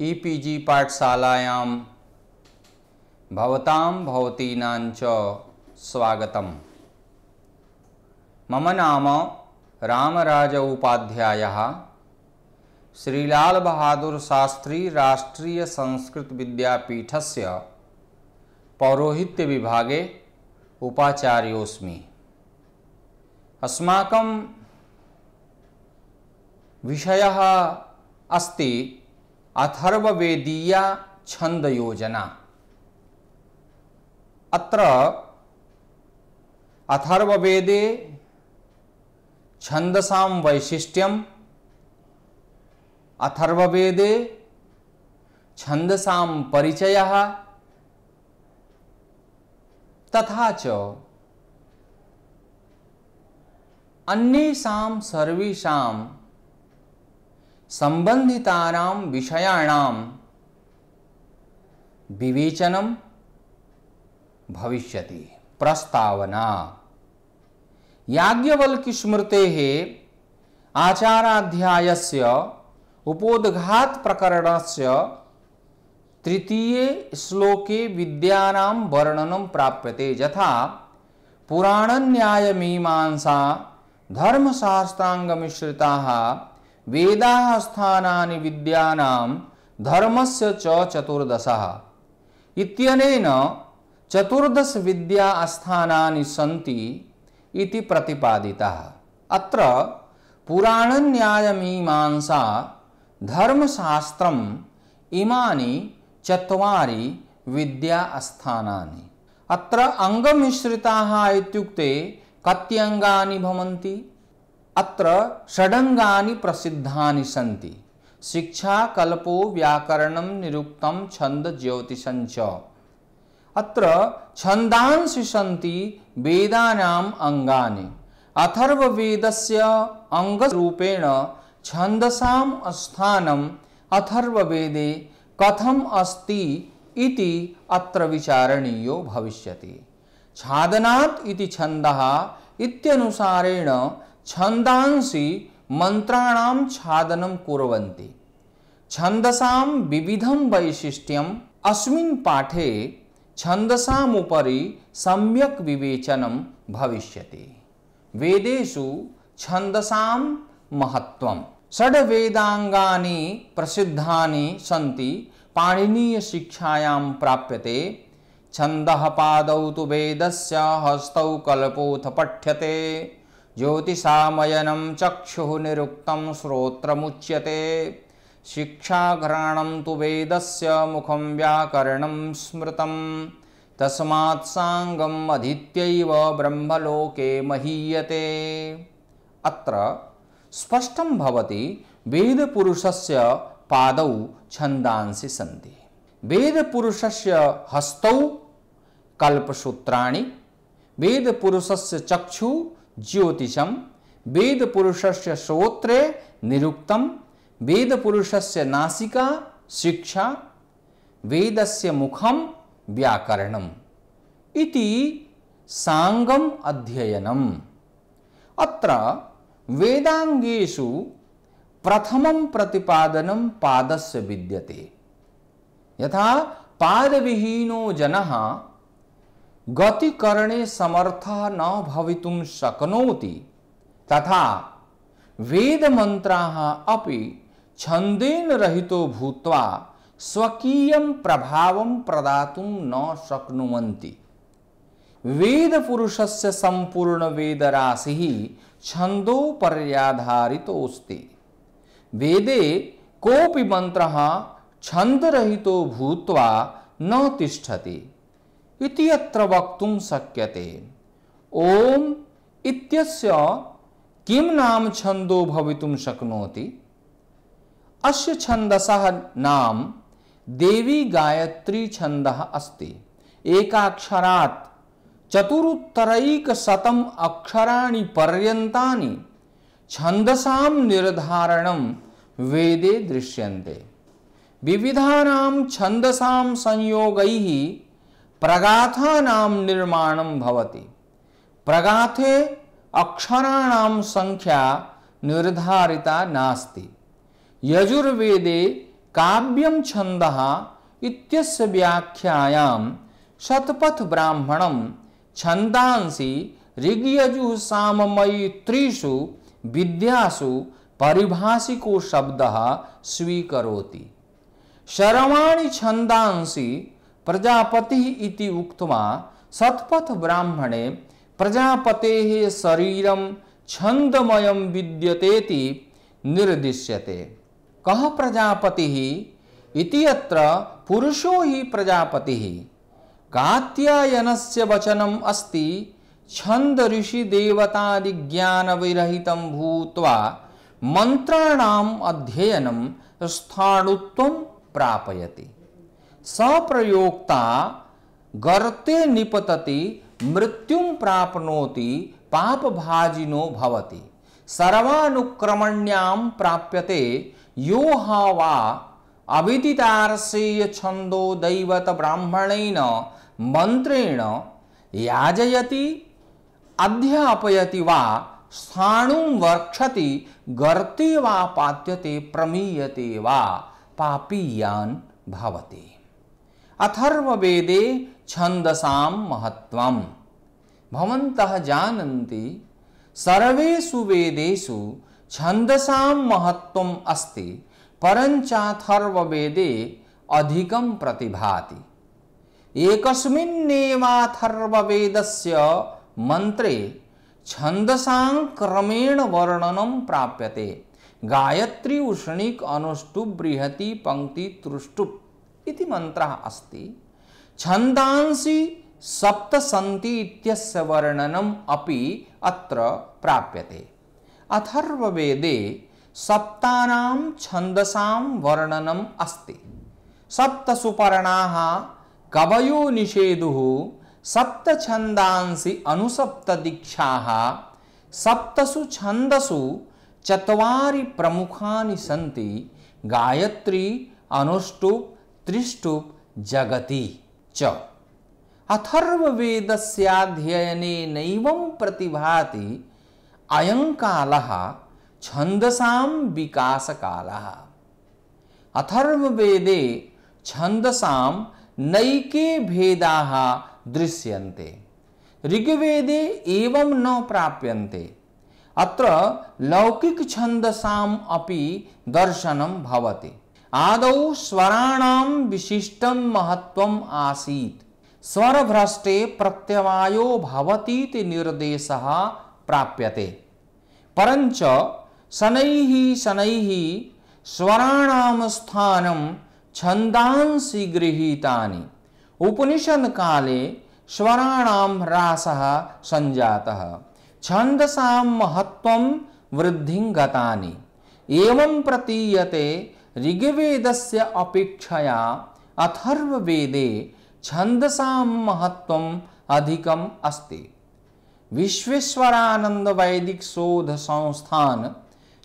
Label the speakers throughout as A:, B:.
A: E-PG पाठशालायां भवतां भवतीनां च स्वागतम्। मम नाम रामराज उपाध्यायः श्रीलाल बहादुर शास्त्री राष्ट्रीय संस्कृत विद्यापीठस्य पौरोहित्य विभागे उपाचार्योऽस्मि। अस्माकं विषयः अस्ति अथर्ववेदीया छन्दयोजना। अत्र अथर्ववेदे छन्दसां वैशिष्ट्यम्, अथर्ववेदे छन्दसां परिचयः तथा च अन्येषां सर्वेषां संबंधितानां विषयाणां विवेचनं भविष्यति। प्रस्तावना। याज्ञवल्क्यस्मृतेः आचाराध्यायस्य उपोद्घात प्रकरणस्य तृतीये श्लोके विद्यानां वर्णनं प्राप्यते। यथा पुराणन्यायमीमांसा धर्मशास्त्राङ्गमिश्रिताः वेदाः स्थानानि विद्यानां धर्मस्य च चतुर्दशः इत्यनेन चतुर्दश विद्या स्थानानि सन्ति इति प्रतिपादितः। अत्र पुराणन्यायमीमांसा धर्मशास्त्रम् इमानि चत्वारि विद्या स्थानानि। अत्र अङ्गमिश्रिताः इत्युक्ते कति अङ्गानि भवन्ति? अत्र षडङ्गानि प्रसिद्धानि सन्ति। शिक्षा, कल्पो, व्याकरणं, निरुक्तं, छन्द, ज्योतिषं च। अत्र छन्दांसि सन्ति वेदानाम् अङ्गानि। अथर्ववेदस्य अङ्गरूपेण छन्दसां स्थानम् अथर्ववेदे कथम् अस्ति इति अत्र विचारणीयो भविष्यति। छादनात् इति छन्दः इत्यनुसारेण छन्दांसि मन्त्राणां छादनं कुर्वन्ति। छन्दसां विविधं वैशिष्ट्यम् अस्मिन् पाठे छन्दसाम् उपरि सम्यक् विवेचनं भविष्यति। वेदेषु छन्दसां महत्त्वम्। षड्वेदाङ्गानि प्रसिद्धानि सन्ति। पाणिनीयशिक्षायां प्राप्यते। छन्दः पादौ तु वेदस्य हस्तौ कल्पोऽथ पठ्यते। ज्योतिषामयनं चक्षुः निरुक्तं श्रोत्रमुच्यते। शिक्षाघ्राणं तु वेदस्य मुखं व्याकरणं स्मृतं। तस्मात् साङ्गम् अधीत्यैव ब्रह्मलोके महीयते। अत्र स्पष्टं भवति वेदपुरुषस्य पादौ छन्दांसि सन्ति। वेदपुरुषस्य हस्तौ कल्पसूत्राणि, वेदपुरुषस्य चक्षु ज्योतिषं, वेदपुरुषस्य श्रोत्रे निरुक्तं, वेदपुरुषस्य नासिका शिक्षा, वेदस्य मुखं व्याकरणम् इति साङ्गम् अध्ययनम्। अत्र वेदाङ्गेषु प्रथमं प्रतिपादनं पादस्य विद्यते। यथा पादविहीनो जनः गतिकरणे समर्थः न भवितुं शक्नोति, तथा वेदमन्त्राः अपि छन्देन रहितो भूत्वा स्वकीयं प्रभावं प्रदातुं न शक्नुवन्ति। वेदपुरुषस्य सम्पूर्णवेदराशिः छन्दोपर्याधारितोऽस्ति। वेदे कोऽपि मन्त्रः छन्दरहितो भूत्वा न तिष्ठति इति अत्र वक्तुं शक्यते। ओम इत्यस्य किं नाम छन्दो भवितुं शक्नोति? अस्य छन्दसः नाम देवी गायत्री छन्दः अस्ति। एकाक्षरात् चतुरुत्तरैकशतम् अक्षराणि पर्यन्तानि छन्दसां निर्धारणं वेदे दृश्यन्ते। विविधानां छन्दसां संयोगैः प्रगाथानां निर्माणं भवति। प्रगाथे अक्षराणां संख्या निर्धारिता नास्ति। यजुर्वेदे काव्यम छंदः इत्यस्य व्याख्यायां शतपथ ब्राह्मणं छंदांसि ऋग्यजुः साममयि त्रिषु विद्यासु परिभाषिको शब्दः स्वीकरोति। सर्वाणि छंदांसि प्रजापतिः इति उक्त्वा शतपथ ब्राह्मणे प्रजापतेः शरीरं छंदमयं विद्यतेति निर्दिश्यते। कः प्रजापतिः इति अत्र पुरुषो हि प्रजापतिः। कात्यायनस्य वचनम् अस्ति छंद ऋषि देवतादि ज्ञान विरहितं भूत्वा मंत्राणाम् अध्ययनं स्थाणुत्वं प्रापयति। सप्रयोक्ता गर्ते निपतति मृत्युं प्राप्नोति पापभाजिनो भवति। सर्वानुक्रमण्यां प्राप्यते यो ह वा अविदितार्षेय छंदो दैवत ब्राह्मणेन मंत्रेण याजयति अध्यापयति वा स्थाणुं वर्क्षति गर्ते वा पात्यते प्रमीयते वा पापीयान् भवति। अथर्ववेदे छंदसां महत्वम्। भवन्तः जानन्ति सर्वेषु वेदेषु छंदसां महत्वम् अस्ति, परञ्चाथर्ववेदे अधिकं प्रतिभाति। एकस्मिन्नेवाथर्ववेदस्य मंत्रे छंदसां क्रमेण वर्णनं प्राप्यते। गायत्री उष्णिक अनुष्टुप बृहति पंक्ति त्रुष्टुप इति मंत्रः अस्ति। छंदांसि सप्त सन्ति इत्यस्य वर्णनम् अपि अत्र प्राप्यते। अथर्ववेदे सप्तानां छंदसां वर्णनम् अस्ति। सप्तसु पर्णाः कवयो निषेदुः सप्त छंदांसि अनुसप्त दीक्षाः। सप्तसु छंदसु चत्वारि प्रमुखानि सन्ति। गायत्री अनुष्टुप त्रिष्टुप जगति च। अथर्ववेदस्याध्ययने नैवं प्रतिभाति अयं कालः छंदसां विकासकालः। अथर्ववेदे छंदसां नैके भेदाः दृश्यन्ते। ऋग्वेदे एवं न प्राप्यन्ते। अत्र लौकिक छंदसाम् अपि दर्शनं भवति। आदौ स्वराणां विशिष्टं महत्वम् आसीत्। स्वरभ्रष्टे प्रत्यवायो भवतीति निर्देशः प्राप्यते। परञ्च शनैः शनैः स्वराणां स्थानं छन्दांसि गृहीतानि। उपनिषद काले स्वराणां ह्रासः सञ्जातः। छन्दसां महत्वं वृद्धिं गतानि। एवं प्रतीयते ऋग्वेदस्य अपेक्षया अथर्ववेदे छन्दसां महत्वम् अधिकम् अस्ति। विश्वेश्वरानंद वैदिक शोध संस्थान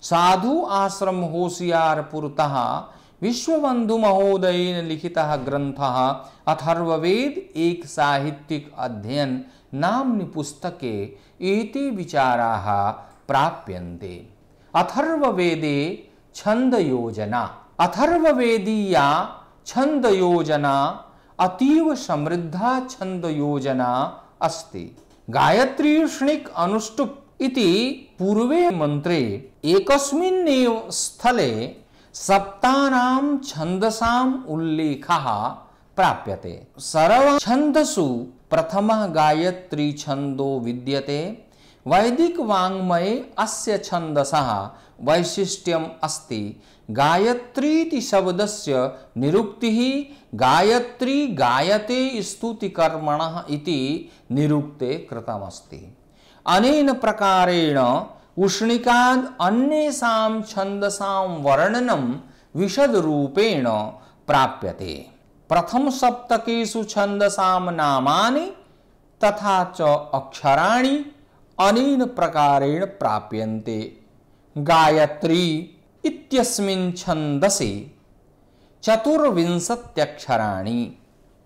A: साधु आश्रम होशियारपुरतः विश्वबंधु महोदयेन लिखितः ग्रंथः अथर्ववेद एक साहित्यिक अध्ययन नाम्नि पुस्तके एते विचाराः प्राप्यन्ते। अथर्ववेदे छन्दयोजना। अथर्ववेदीया छन्दयोजना अतीव समृद्धा छन्दयोजना अस्ति। गायत्रीष्णिक अनुष्टुप इति पूर्वे मंत्रे एकस्मिन्नेव स्थले सप्तानां छन्दसाम् उल्लेखः प्राप्यते। सर्वछन्दसु प्रथमः गायत्री छन्दो विद्यते। वैदिक वाङ्मये अस्य छन्दसः वैशिष्ट्यम् अस्ति। गायत्रीति शब्दस्य निरुक्तिः गायत्री गायते स्तुतिकर्मणः इति निरुक्ते कृतमस्ति। अनेन प्रकारेण उष्णिकाद् अन्येषां छन्दसां वर्णनं विशदरूपेण प्राप्यते। प्रथम सप्तकेषु छन्दसां नामानि तथा च अक्षराणि अनेन प्रकारेण प्राप्यन्ते। गायत्री इत्यस्मिन् छन्दसि 24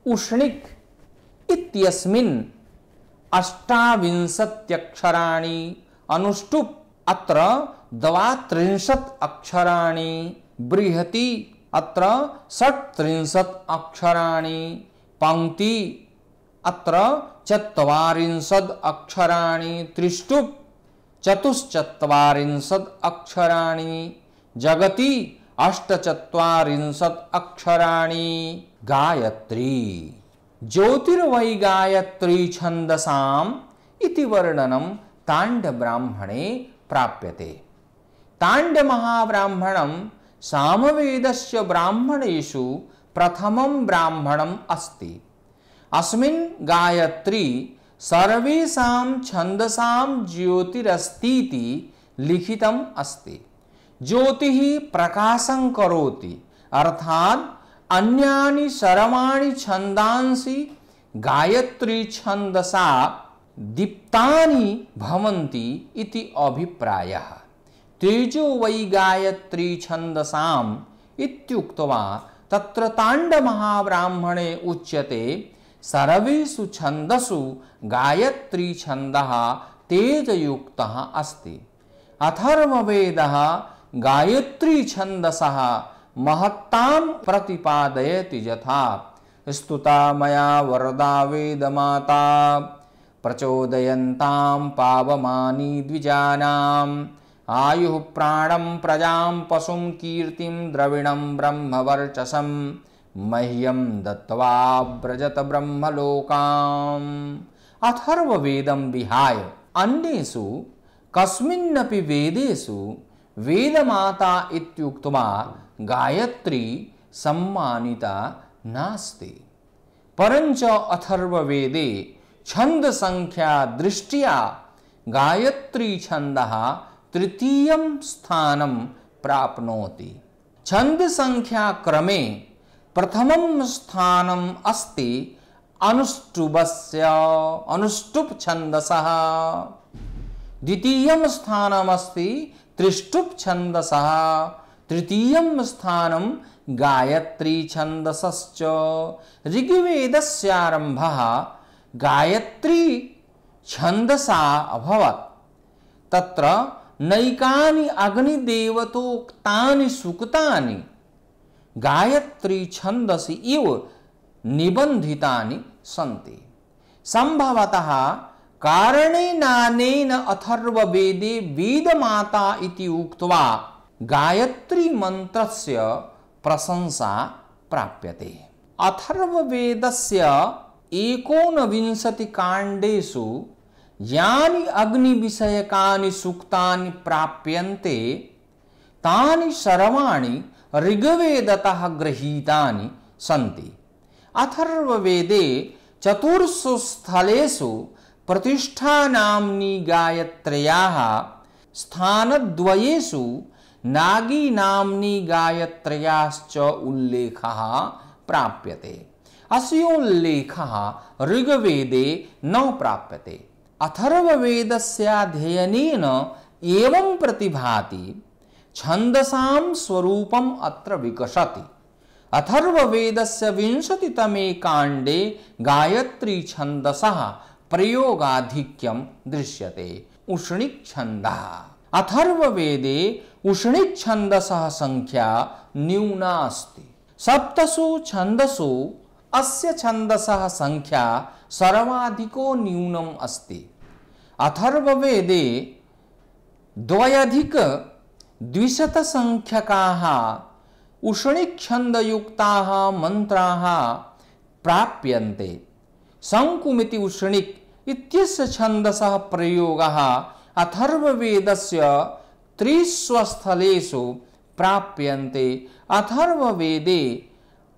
A: उष्णिक इत्यस्मिन् 28 अनुष्टुप अत्र 32 बृहति अत्र 37 अक्षराणि, पंक्ति अत्र 44 अक्षराणि, त्रिष्टुप् 44 अक्षराणि, जगति 48 अक्षराणि। गायत्री ज्योतिर्वै गायत्री छन्दसाम् इति वर्णनं ताण्ड ब्राह्मणे प्राप्यते। ताण्ड महाब्राह्मणं सामवेदस्य ब्राह्मणेषु प्रथमं ब्राह्मणम् अस्ति। अस्मिन् गायत्री सर्वेषां छन्दसां ज्योतिरस्तीति लिखितम् अस्ति। ज्योतिः प्रकाशं करोति, अर्थात् अन्यानि सर्वाणि छन्दांसि गायत्री छन्दसा दीप्तानि भवन्ति इति अभिप्रायः। तेजो वै गायत्री छन्दसाम् इत्युक्त्वा तत्र ताण्ड महाब्राह्मणे उच्यते सर्वेषु छन्दसु गायत्री छन्दः तेजयुक्तः अस्ति। अथर्ववेदः गायत्री छन्दसः महत्तां प्रतिपादयति, यथा स्तुता मया वरदा वेदमाता प्रचोदयन्तां पावमानी द्विजानाम् आयुः प्राणं प्रजां पशुं कीर्तिं द्रविणं ब्रह्मवर्चसं मह्यं दत्त्वा व्रजत ब्रह्मलोकाम्। अथर्ववेदं विहाय अन्येषु कस्मिन्नपि वेदेषु वेदमाता इत्युक्त्वा गायत्री सम्मानिता नास्ति। परञ्च अथर्ववेदे छंद संख्या दृष्ट्या गायत्री छन्दः तृतीयं स्थानं प्राप्नोति। छंद संख्या क्रमे प्रथमं स्थानम् अस्ति अनुष्टुप् छन्दसः, द्वितीयं स्थानमस्ति त्रिष्टुप् छन्दसः, तृतीयं स्थानं गायत्री छन्दसश्च। ऋग्वेदस्यारम्भः गायत्री छन्दसा अभवत्। तत्र नैकानि अग्निदेवतोक्तानि सूक्तानि गायत्री छन्दसि इव निबन्धितानि सन्ति। सम्भवतः कारणेनानेन अथर्ववेदे वेदमाता इति उक्त्वा गायत्री मन्त्रस्य प्रशंसा प्राप्यते। अथर्ववेदस्य 29 काण्डेषु यानि अग्निविषयकानि सूक्तानि प्राप्यन्ते तानि सर्वाणि ऋग्वेदतः गृहीतानि सन्ति। अथर्ववेदे 4 स्थलेषु प्रतिष्ठानाम्नि गायत्र्याः स्थानद्वयेषु नागीनाम्नि गायत्र्याश्च उल्लेखः प्राप्यते। अस्योल्लेखः ऋग्वेदे न प्राप्यते। अथर्ववेदस्याध्ययनेन एवं प्रतिभाति छन्दसां स्वरूपम् अत्र विकसति। अथर्ववेदस्य 20तमे काण्डे गायत्री छन्दसः प्रयोगाधिक्यं दृश्यते। उष्णिक् छन्दः। अथर्ववेदे उष्णिक् छन्दसः संख्या न्यूना अस्ति। 7 छन्दसु अस्य छन्दसः संख्या सर्वाधिको न्यूनम् अस्ति। अथर्ववेदे 2,200 संख्यकाः उष्णिक् छन्दयुक्ताः मन्त्राः प्राप्यन्ते। शङ्कुमिति उष्णिक् इत्यस्य छन्दसः प्रयोगः अथर्ववेदस्य 3 स्थलेषु प्राप्यन्ते। अथर्ववेदे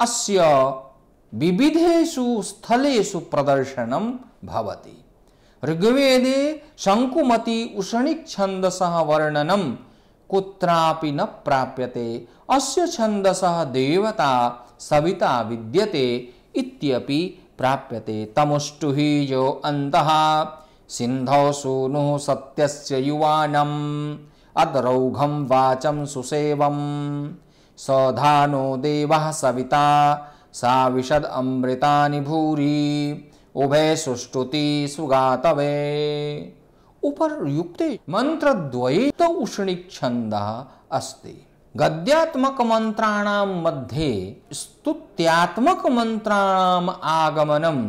A: अस्य विविधेषु स्थलेषु प्रदर्शनं भवति। ऋग्वेदे शङ्कुमति उष्णिक् छन्दसः वर्णनं कुत्रापि न प्राप्यते। अस्य छन्दसः देवता सविता विद्यते इत्यपि प्राप्यते। तमुष्टुहि यो अन्तः सिन्धौ सूनुः सत्यस्य युवानम् अद्रौघं वाचं सुसेवं सधानो देवः सविता सा विशद अमृतानि भूरि उभे सुष्टुति सुगातवे। उपर्युक्ते मंत्रद्वये तो उष्णिक् छन्दः अस्ति। गद्यात्मक मंत्राणां मध्ये स्तुत्यात्मक मंत्राणाम् आगमनं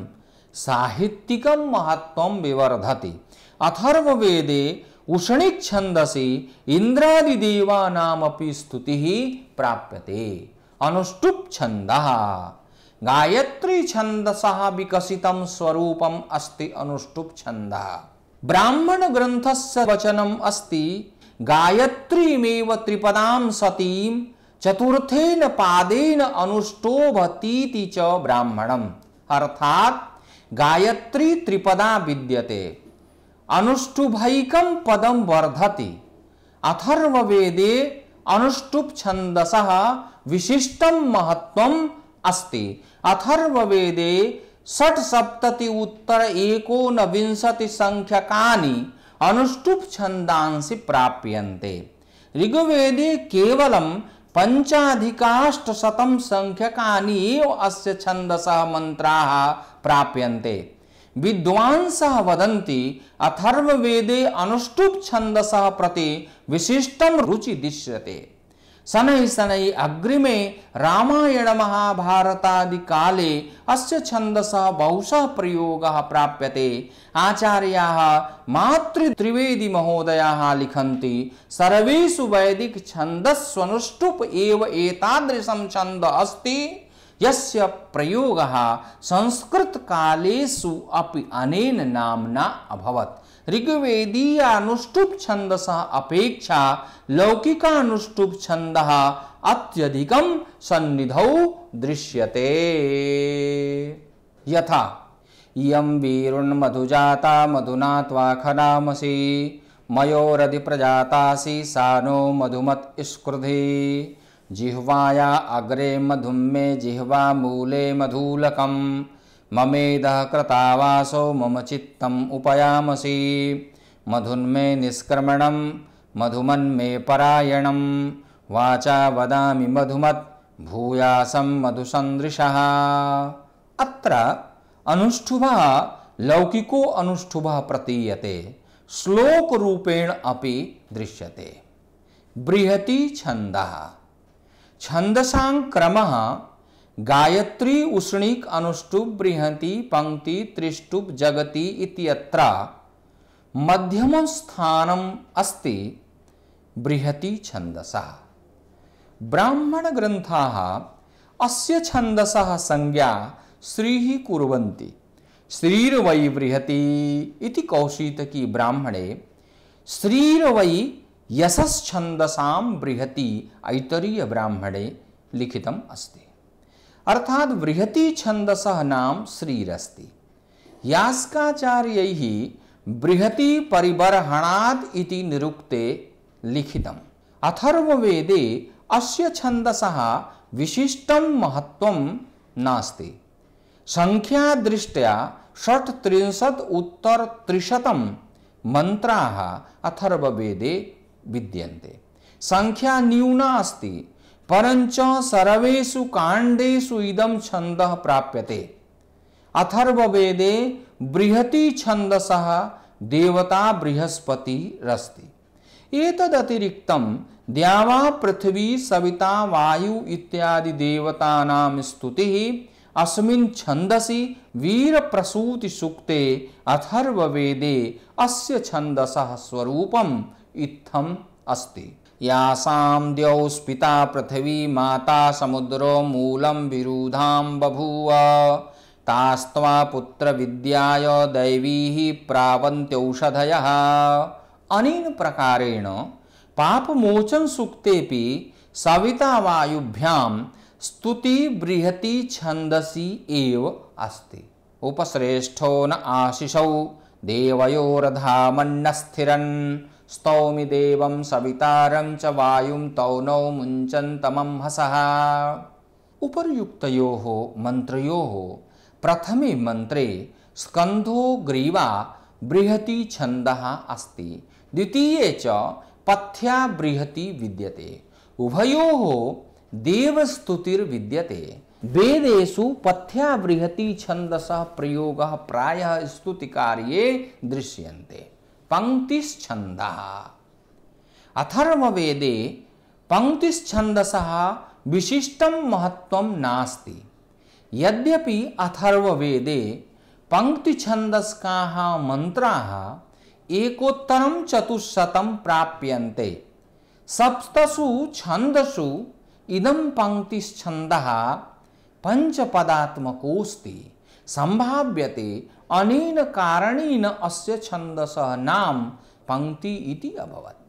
A: साहित्यिकं महत्त्वं विवर्धति। अथर्ववेदे उषणिक छंदसि इंद्रादिदेवानामपि स्तुतिः प्राप्यते। अनुष्टुप् छन्दः गायत्री छंदसः विकसितं स्वरूपम् अस्ति अनुष्टुप् छन्दः। ब्राह्मण ग्रंथस्य वचनम् अस्ति गायत्रीमेव त्रिपदां सतीं चतुर्थेन पादेन अनुष्टोभतीति च ब्राह्मणम्। अर्थात गायत्री त्रिपदा विद्यते, अनुष्टुभैकं पदं वर्धति। अथर्ववेदे अनुष्टुप् छन्दसः विशिष्टं महत्त्वम् अस्ति। अथर्ववेदे 670 उत्तर 19 संख्यकानि अनुष्टुप् छन्दांसि प्राप्यन्ते। ऋग्वेदे केवलं 5,800 संख्यकानि एव अस्य छन्दसः मंत्राः प्राप्यन्ते। विद्वांसः वदन्ति अथर्ववेदे अनुष्टुप् छन्दसः प्रति विशिष्टं रुचि दृश्यते। शनैः शनैः अग्रिमे रामायण महाभारतादि काले अस्य छन्दसः बहुशः प्रयोगः प्राप्यते। आचार्याः मातृत्रिवेदी महोदयाः लिखन्ति सर्वेषु वैदिक छन्दस्वनुष्टुप् एव एतादृशं छन्द अस्ति यस्य प्रयोगः संस्कृत कालेषु अपि अनेन नाम्ना अभवत्। ऋग्वेदीयानुष्टुप् छन्दसः अपेक्षा लौकिकानुष्टुप् छन्दः अत्यधिकं सन्निधौ दृश्यते। यथा इयं वीरुन्मधुजाता मधुना त्वाखनामसि मयोरधि प्रजातासि सा नो मधुमत् स्कृधि जिह्वाया अग्रे मधुं मे जिह्वा मूले मधुलकम् ममेदः कृतावासो मम चित्तम् उपयामसि मधुन्मे निष्क्रमणं मधुमन्मे परायणं वाचा वदामि मधुमत् भूयासं मधुसन्दृशः। अत्र अनुष्ठुभः लौकिको अनुष्ठुभः प्रतीयते, श्लोक रूपेण अपि दृश्यते। बृहति छन्दः छन्दसां क्रमः गायत्री उष्णिक अनुष्टुप् बृहति पंक्ति त्रिष्टुप् जगति इत्यत्र मध्यमं स्थानम् अस्ति बृहति छन्दसः। ब्राह्मण ग्रन्थाः अस्य छन्दसः संज्ञा श्रीः कुर्वन्ति। श्रीर्वै बृहति इति कौशीतकी ब्राह्मणे श्रीर्वै यशश्छन्दसां बृहति ऐतरीय ब्राह्मणे लिखितम् अस्ति। अर्थात बृहति छन्दसः नाम श्रीरस्ति। यास्काचार्यैः बृहति परिबर्हणात् इति निरुक्ते लिखितम्। अथर्ववेदे अस्य छन्दसः विशिष्टं महत्त्वं नास्ति। संख्यादृष्ट्या 36 उत्तर 300 मंत्राः अथर्ववेदे विद्यन्ते। संख्या न्यूना अस्ति, परञ्च सर्वेषु काण्डेषु इदं छन्दः प्राप्यते। अथर्ववेदे बृहति छन्दसः देवता बृहस्पतिरस्ति। एतदतिरिक्तं द्यावा पृथिवी सविता वायु इत्यादि देवतानां स्तुतिः अस्मिन् छन्दसि वीरप्रसूति सूक्ते अथर्ववेदे अस्य छन्दसः स्वरूपम् इत्थम् अस्ति। यासां द्यौस्पिता पृथिवी माता समुद्रो मूलं विरुधां बभूव तास्त्वा पुत्र विद्याय दैवीः प्रावन्त्यौषधयः। अनेन प्रकारेण पापमोचन सूक्तेपि सविता वायुभ्यां स्तुति बृहति छन्दसि एव अस्ति। उपश्रेष्ठो न आशिषौ देवयोरधामन्नस्थिरन् स्तौमि देवं सवितारं च वायुं तौ नौ मुञ्चन्तमं हसः। उपर्युक्तयोः मन्त्रयोः प्रथमे मन्त्रे स्कन्धो ग्रीवा बृहति छन्दः अस्ति, द्वितीये च पथ्या बृहति विद्यते। उभयोः देवस्तुतिर्विद्यते। वेदेषु पथ्या बृहति छन्दसः प्रयोगः प्रायः स्तुतिकार्ये दृश्यन्ते। पंक्तिश्छन्दः अथर्ववेदे पंक्तिश्छन्दसः विशिष्टं महत्त्वं नास्ति। यद्यपि अथर्ववेदे पंक्तिछन्दस्काः मन्त्राः एकोत्तरं 400 प्राप्यन्ते। सप्तसु छन्दसु इदं पंक्तिश्छन्दः पंचपदात्मकोऽस्ति। संभाव्यते अनेन कारणेन अस्य छन्दसः नाम पंक्ति इति अभवत्।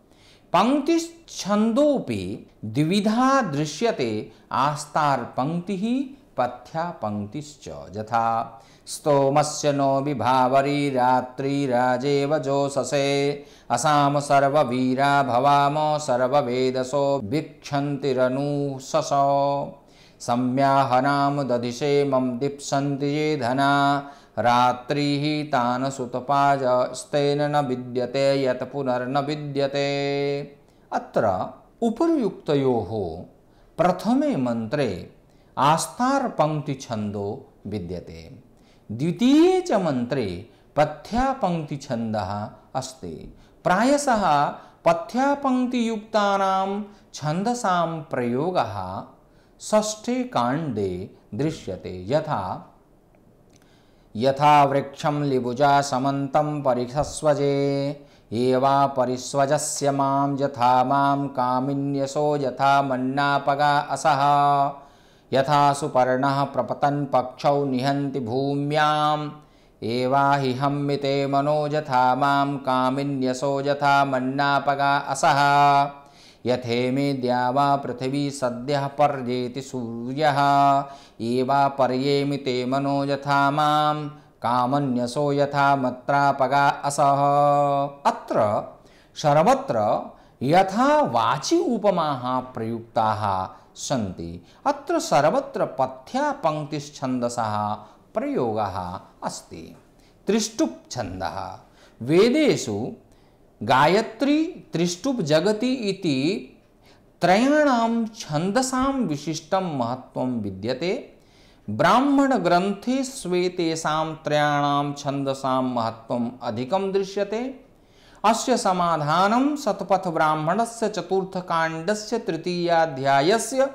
A: पंक्तिश्छन्दोऽपि द्विविधा दृश्यते, आस्तार पंक्तिः पथ्या पंक्तिश्च। यथा स्तोमस्य नो विभावरी रात्रिराजेव जोषसे असाम सर्ववीरा भवाम सर्ववेदसो भिक्षन्तिरनुशस सम्याहनाम दधिषे मम दीप्सन्ति ये धना रात्रिः तान सुतपाजस्तेन न विद्यते यत् पुनर्न विद्यते। अत्र उपर्युक्तयोः प्रथमे मंत्रे आस्तार पंक्ति छन्दो विद्यते, द्वितीये च मंत्रे पथ्या पंक्ति छन्दः अस्ति। प्रायशः पथ्या पंक्तियुक्तानां छन्दसां प्रयोगः षष्ठे काण्डे दृश्यते। यथा वृक्षं लिबुजा समन्तं परिषस्वजे एवा परिस्वजस्य मां यथा मां कामिन्यसो यथा मन्नापगा असः यथा सुपर्णः प्रपतन् पक्षौ निहन्ति भूम्याम् एवा हि हम्मिते मनो यथा मां कामिन्यसो यथा मन्नापगा असः यथेमे द्यावा पृथिवी सद्यः पर्येति सूर्यः एवा पर्येमि ते मनो यथा मां कामन्यसो यथा मत्रापगा असः। अत्र सर्वत्र यथा वाचि उपमाः प्रयुक्ताः सन्ति। अत्र सर्वत्र पथ्या पंक्तिश्छन्दसः प्रयोगः अस्ति। त्रिष्टुप् छन्दः वेदेषु गायत्री त्रिष्टुप् जगति इति त्रयाणां छन्दसां विशिष्टं महत्त्वं विद्यते। ब्राह्मण ग्रन्थे श्वेतेषां त्रयाणां छन्दसां महत्त्वम् अधिकं दृश्यते। अस्य समाधानं शतपथ ब्राह्मणस्य चतुर्थकाण्डस्य तृतीयाध्यायस्य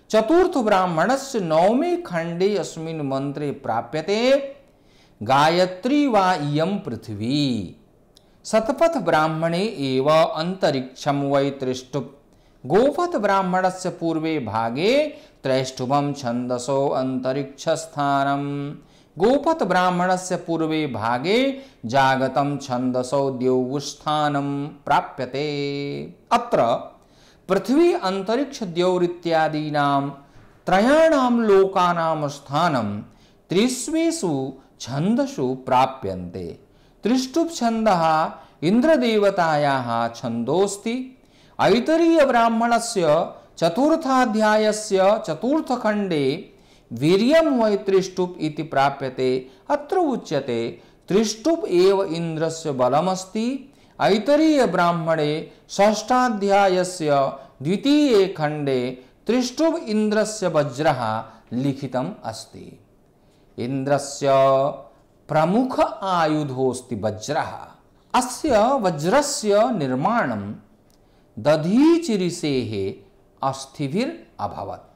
A: चतुर्थ ब्राह्मणस्य 9मे खण्डे अस्मिन् मन्त्रे प्राप्यते। गायत्री वा इयं पृथिवी। शतपथ ब्राह्मणे एव अंतरिक्षं वै त्रिष्टुप्। गोपथ ब्राह्मणस्य पूर्वे भागे त्रैष्टुभं छन्दसो अंतरिक्षस्थानम्। गोपथ ब्राह्मणस्य पूर्वे भागे जागतं छन्दसो द्यौस्थानं प्राप्यते। अत्र पृथ्वी अंतरिक्ष द्यौरित्यादीनां त्रयाणां लोकानां स्थानं त्रिष्वेषु छन्दसु प्राप्यन्ते। त्रिष्टुप् छन्दः इन्द्रदेवतायाः छन्दोऽस्ति। ऐतरीय ब्राह्मणस्य चतुर्थाध्यायस्य चतुर्थखण्डे वीर्यं वै त्रिष्टुप् इति प्राप्यते। अत्र उच्यते त्रिष्टुप् एव इन्द्रस्य बलमस्ति। ऐतरीय ब्राह्मणे षष्ठाध्यायस्य द्वितीये खण्डे त्रिष्टुप् इन्द्रस्य वज्रः लिखितम् अस्ति। इन्द्रस्य प्रमुख आयुधोऽस्ति वज्रः। अस्य वज्रस्य निर्माणं दधीचिरिषेः अस्थिभिः अभवत्।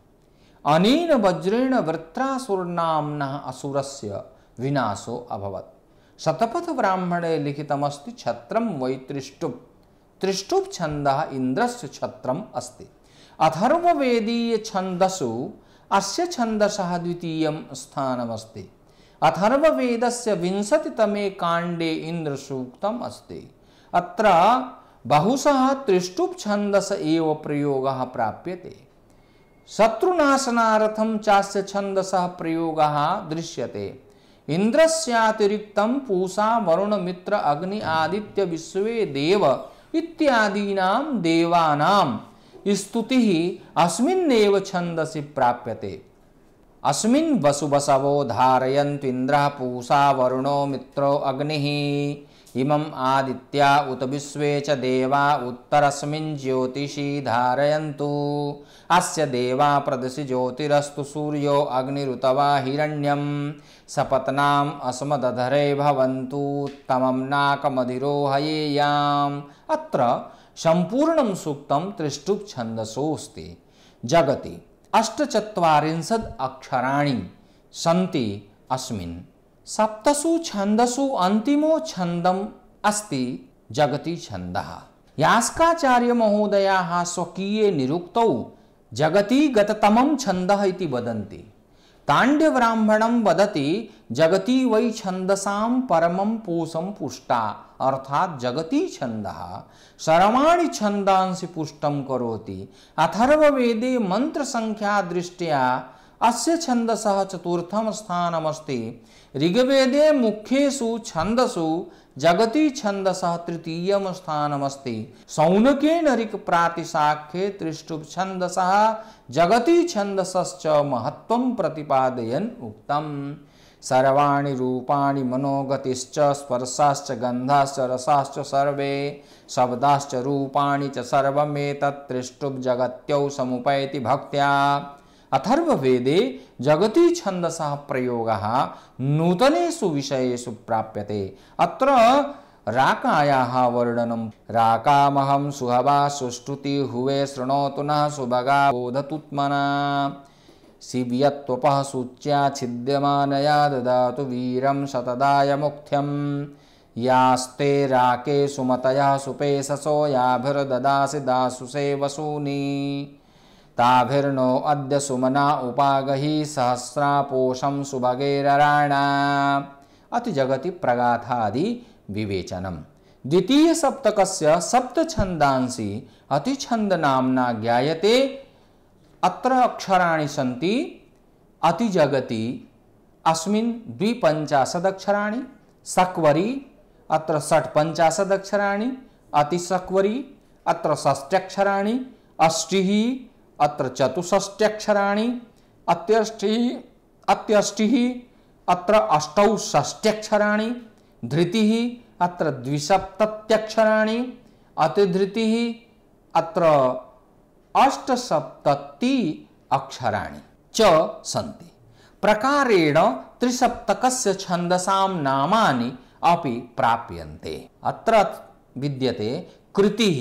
A: अनेन वज्रेण वृत्रासुरनाम्नः असुरस्य विनाशो अभवत्। शतपथ ब्राह्मणे लिखितमस्ति छत्रं वै त्रिष्टुप्। त्रिष्टुप् छन्दः इन्द्रस्य छत्रम् अस्ति। अथर्ववेदीय छन्दसु अस्य छन्दसः द्वितीयं स्थानमस्ति। अथर्ववेदस्य 20तमे काण्डे इन्द्रसूक्तम् अस्ति। अत्र बहुशः त्रिष्टुप् छन्दस एव प्रयोगः प्राप्यते। शत्रुनाशनार्थं चास्य छन्दसः प्रयोगः दृश्यते। इन्द्रस्यातिरिक्तं पूषा वरुण मित्र अग्नि आदित्य विश्वे देव इत्यादीनां देवानां स्तुतिः अस्मिन्नेव छन्दसि प्राप्यते। अस्मिन् वसुवसवो धारयन्तु इन्द्रः पूषा वरुणो मित्रो अग्निः इमम् आदित्या उत विश्वे च देवा उत्तरस्मिन् ज्योतिषि धारयन्तु अस्य देवा प्रदिशि ज्योतिरस्तु सूर्यो अग्निरुतवा हिरण्यं सपत्नाम् अस्मदधरे भवन्तु तमं नाकमधिरो हयेयाम्। अत्र संपूर्णं सूक्तं त्रिष्टुप् छन्दसोऽस्ति। जगति अष्टचत्वारिंशत् अक्षराणि सन्ति अस्मिन्। सप्तसु छन्दसु अन्तिमो छन्दम् अस्ति जगति छन्दः। यास्काचार्य महोदयाः स्वकीये निरुक्तौ जगति गततमं छन्दः इति वदन्ति। ताण्ड्यब्राह्मणं वदति जगति वै छन्दसां परमं पूषं पुष्टा, अर्थात जगति छन्दः सर्वाणि छन्दांसि पुष्टं करोति। अथर्ववेदे मंत्र संख्या दृष्ट्या अस्य छन्दसः चतुर्थं स्थानमस्ति। ऋग्वेदे मुख्येषु छन्दसु जगति छन्दसः तृतीयं स्थानमस्ति। शौनके नरिक प्रातिशाख्ये त्रिष्टुप् छन्दसः जगति छन्दसश्च महत्त्वं प्रतिपादयन् उक्तम्। सर्वाणि रूपाणि मनोगतिश्च स्पर्शाश्च गन्धाश्च रसाश्च सर्वे शब्दाश्च रूपाणि च सर्वमेतत् त्रिष्टुप् जगत्यौ समुपैति भक्त्या। अथर्ववेदे जगति छन्दसः प्रयोगः नूतनेषु विषयेषु प्राप्यते। अत्र राकायाः वर्णनं। राकामहं सुहवा सुष्टुति हुवे शृणोतु नः सुभगा बोधतुत्मना। शिव्यत्वपः सूच्या छिद्यमानया ददातु वीरं शतदाय मुख्यं। यास्ते राके सुमतयः सुपेशसो याभिर्ददासि दासुषे वसूनि। ताभिर्नो अद्य सुमना उपागहि सहस्रापोषं सुभगेरराणा। अति जगति प्रगाथादि विवेचनम्। द्वितीय सप्तकस्य सप्तछन्दांसि अतिछन्द नाम्ना ज्ञायते। अत्र अक्षराणि सन्ति अति जगति अस्मिन् 250 अक्षराणि। सक्वरी अत्र 650 अक्षराणि। अतिसक्वरी अत्र 6 अष्टिः अत्र 64 अक्षराणि। अत्यष्टिः अत्र 68 अक्षराणि। धृतिः अत्र 270 अतिधृतिः अत्र 870 अक्षराणि च सन्ति। प्रकारेण त्रिसप्तकस्य छन्दसां नामानि अपि प्राप्यन्ते। अत्र विद्यते कृतिः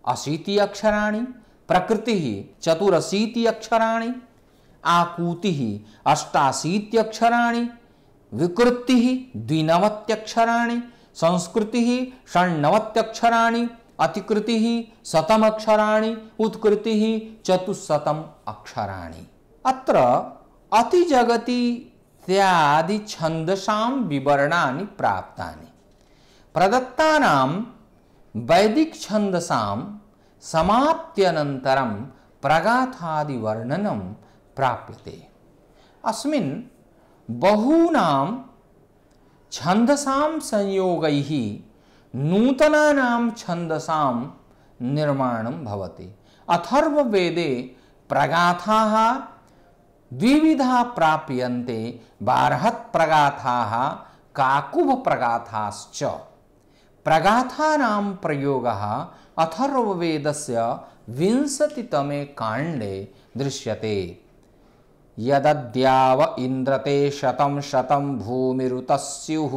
A: 80 अक्षराणि, प्रकृतिः 84 अक्षराणि, आकूतिः 88 अक्षराणि, विकृतिः 92 अक्षराणि, संस्कृतिः 96 अक्षराणि, अतिकृतिः 100 अक्षराणि, उत्कृतिः 400 अक्षराणि। अत्र अतिजगति इत्यादि छन्दसां विवरणानि प्राप्तानि। प्रदत्तानां वैदिक छन्दसां समाप्त्यनन्तरं प्रगाथादि वर्णनं प्राप्यते। अस्मिन् बहूनां छन्दसां संयोगैः नूतनानां छन्दसां निर्माणं भवति। अथर्ववेदे प्रगाथाः द्विविधा प्राप्यन्ते। बार्हत् प्रगाथाः काकुभ प्रगाथाश्च। प्रगाथानां प्रयोगः अथर्ववेदस्य 20तमे काण्डे दृश्यते। यदद्याव इन्द्रते शतं शतं भूमिरुतः स्युः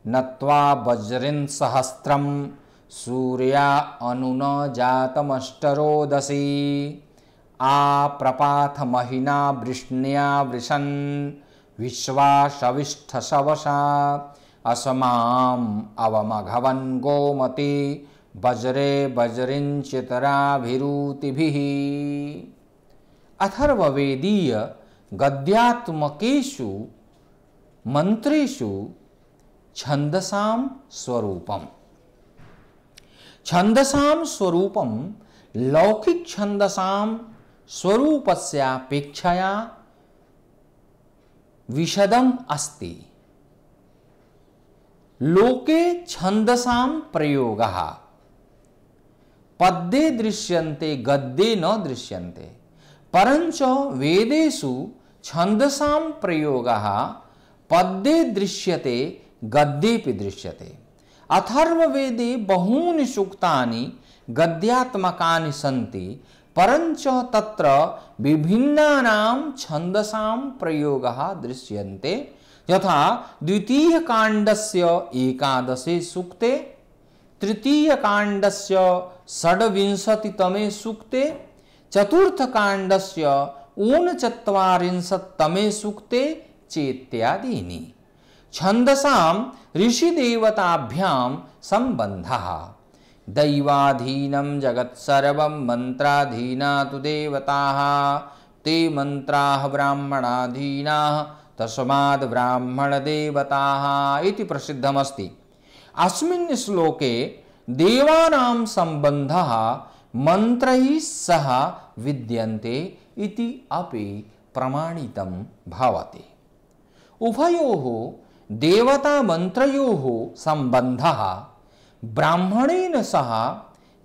A: नत्वा वज्रिन् सहस्रं सूर्या अनुन जातमष्टरोदसी। आप्रपाथ महिना वृष्ण्या वृषन् विश्वा शविष्ठशवशा। अस्माम् अवमघवन् गोमति वज्रे वज्रिञ्चितराभिरूतिभिः। अथर्ववेदीय गद्यात्मकेषु मंत्रेषु छन्दसां स्वरूपम्। छन्दसां स्वरूपं लौकिक छन्दसां स्वरूपस्यापेक्षया विशदम् अस्ति। लोके छन्दसां प्रयोगः पद्ये दृश्यन्ते गद्ये न दृश्यन्ते, परञ्च वेदेषु छन्दसां प्रयोगः पद्ये दृश्यते गद्येऽपि दृश्यते। अथर्ववेदे बहूनि सूक्तानि गद्यात्मकानि सन्ति, परञ्च तत्र विभिन्नानां छन्दसां प्रयोगः दृश्यन्ते। यथा द्वितीय काण्डस्य 11 सूक्ते तृतीयकाण्डस्य षड्विंशतितमे सूक्ते चतुर्थकाण्डस्य ऊनचत्वारिंशत्तमे सूक्ते चेत्यादीनि। छन्दसां ऋषिदेवताभ्यां सम्बन्धः। दैवाधीनं जगत्सर्वं मन्त्राधीना तु देवताः ते मन्त्राः ब्राह्मणाधीनाः तस्माद् ब्राह्मणदेवताः इति प्रसिद्धमस्ति। अस्मिन् श्लोके देवानां सम्बन्धः मन्त्रैः सह विद्यन्ते इति अपि प्रमाणितं भवति। उभयोः देवतामन्त्रयोः सम्बन्धः ब्राह्मणेन सह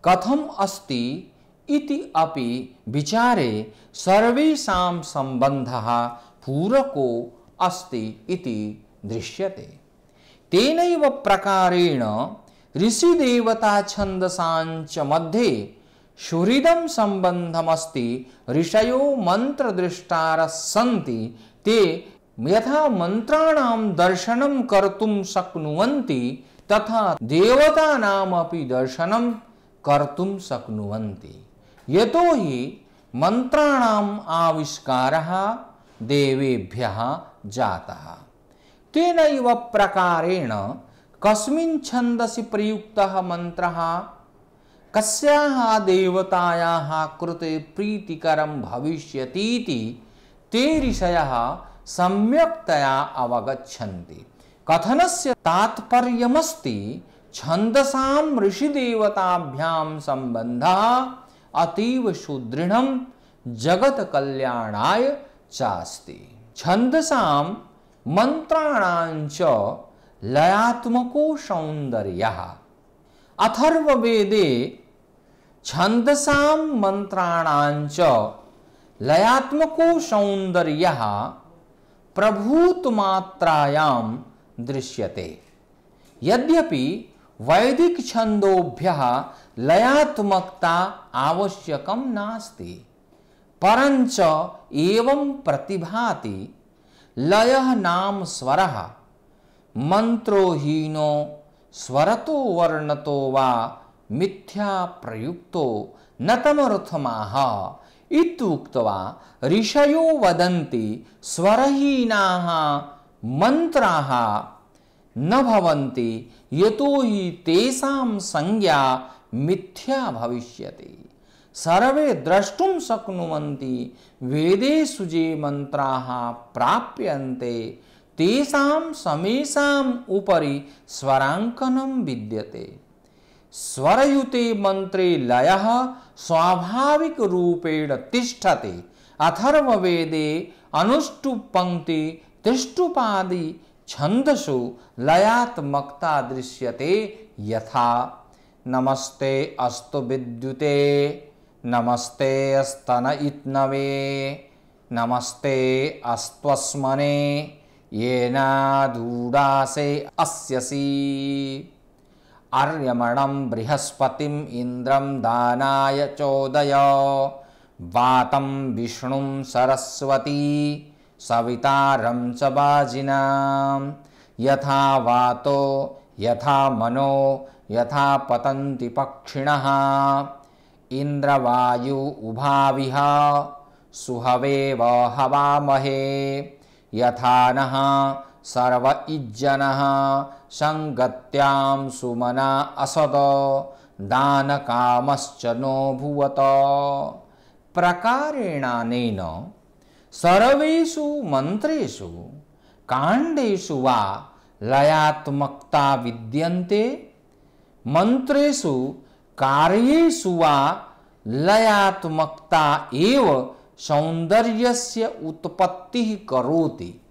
A: कथम् अस्ति इति अपि विचारे सर्वेषां सम्बन्धः पूरको अस्ति इति दृश्यते। तेनैव प्रकारेण ऋषिदेवताछन्दसाञ्च मध्ये सुहृदं सम्बन्धमस्ति। ऋषयो मन्त्रदृष्टारः सन्ति ते यथा मन्त्राणां दर्शनं कर्तुं शक्नुवन्ति तथा देवतानामपि दर्शनं कर्तुं शक्नुवन्ति। यतो हि मन्त्राणाम् आविष्कारः देवेभ्यः जातः। तेनैव प्रकारेण कस्मिन् छन्दसि प्रयुक्तः मन्त्रः कस्याः देवतायाः कृते प्रीतिकरं भविष्यतीति ते ऋषयः सम्यक्तया अवगच्छन्ति। कथनस्य तात्पर्यमस्ति छन्दसां ऋषिदेवताभ्यां सम्बन्धः अतीव सुदृढं जगत्कल्याणाय चास्ति। छन्दसां मन्त्राणाञ्च लयात्मको सौन्दर्यः। अथर्ववेदे छन्दसां मन्त्राणाञ्च लयात्मको सौन्दर्यः प्रभूतमात्रायां दृश्यते। यद्यपि वैदिक छन्दोभ्यः लयात्मकता आवश्यकं नास्ति, परञ्च एवं प्रतिभाति लयः नाम स्वरः मन्त्रोहीनो स्वरतो वर्णतो वा मिथ्या प्रयुक्तो न तमर्थमाह इत्युक्त्वा ऋषयो वदन्ति स्वरहीनाः मन्त्राः न भवन्ति यतो हि तेषां संज्ञा मिथ्या भविष्यति। सर्वे द्रष्टुं शक्नुवन्ति वेदेषु ये मन्त्राः प्राप्यन्ते तेषां समेषाम् उपरि स्वराङ्कनं विद्यते। स्वरयुते मन्त्रे लयः स्वाभाविक रूपेण तिष्ठति। अथर्ववेदे अनुष्टुप्-पंक्ति तिष्टुपादि छन्दसु लयात्मकता दृश्यते। यथा नमस्ते अस्तु विद्युते, नमस्ते स्तन इत्नवे, नमस्ते अस्त्वस्मने येनादूडासे अस्यसि, आर्यमणं बृहस्पतिम् इन्द्रं दानाय चोदय, वातं विष्णुं सरस्वती सवितारं च वाजिनां, यथा वातो यथा मनो यथा पतन्ति पक्षिणः, इन्द्रवायु उभाविह सुहवेव हवामहे, यथा नः सर्व इज्जनः संगत्यां सुमना असद, दानकामश्च नो भुवत। प्रकारेणानेन सर्वेषु मन्त्रेषु काण्डेषु वा लयात्मकता विद्यन्ते, मन्त्रेषु कार्येषु वा लयात्मकता एव सौन्दर्यस्य उत्पत्तिः करोति।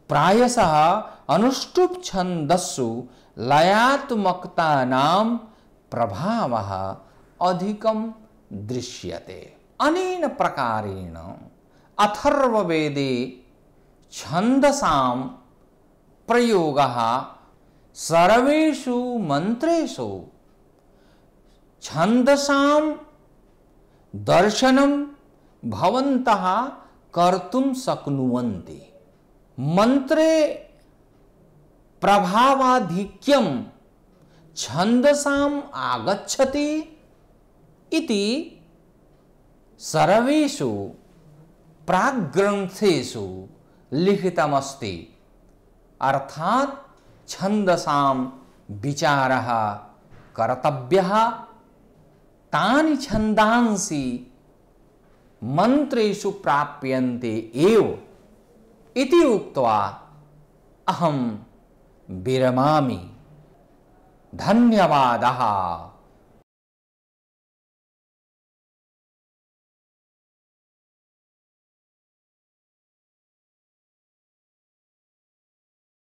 A: प्रायशः अनुष्टुप् छन्दस्सु लयात्मकतानां प्रभावः अधिकं दृश्यते। अनेन प्रकारेण अथर्ववेदे छन्दसां प्रयोगः सर्वेषु मन्त्रेषु छन्दसां दर्शनं भवन्तः कर्तुं शक्नुवन्ति। मन्त्रे प्रभावाधिक्यं छन्दसाम् आगच्छति इति सर्वेषु प्राग्ग्रन्थेषु लिखितमस्ति। अर्थात् छन्दसां विचारः कर्तव्यः, तानि छन्दांसि मन्त्रेषु प्राप्यन्ते एव इति उक्त्वा अहं विरमामि। धन्यवादः।